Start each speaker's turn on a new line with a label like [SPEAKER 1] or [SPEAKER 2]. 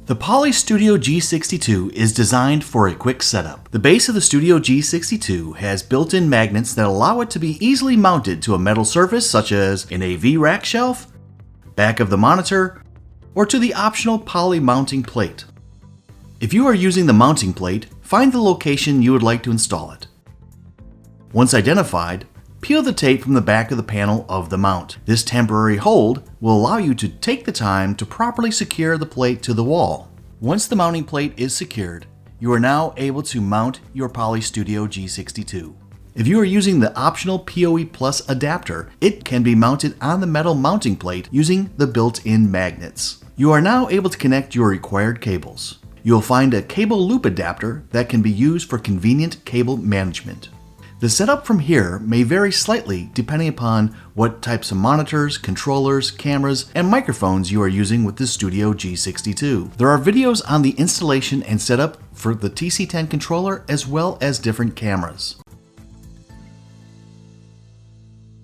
[SPEAKER 1] The Poly Studio G62 is designed for a quick setup. The base of the Studio G62 has built-in magnets that allow it to be easily mounted to a metal surface such as an AV rack shelf, back of the monitor, or to the optional poly mounting plate. If you are using the mounting plate, find the location you would like to install it. Once identified, peel the tape from the back of the panel of the mount. This temporary hold will allow you to take the time to properly secure the plate to the wall. Once the mounting plate is secured, you are now able to mount your Poly Studio G62. If you are using the optional PoE Plus adapter, it can be mounted on the metal mounting plate using the built-in magnets. You are now able to connect your required cables. You will find a cable loop adapter that can be used for convenient cable management. The setup from here may vary slightly depending upon what types of monitors, controllers, cameras, and microphones you are using with the Studio G62. There are videos on the installation and setup for the TC10 controller as well as different cameras.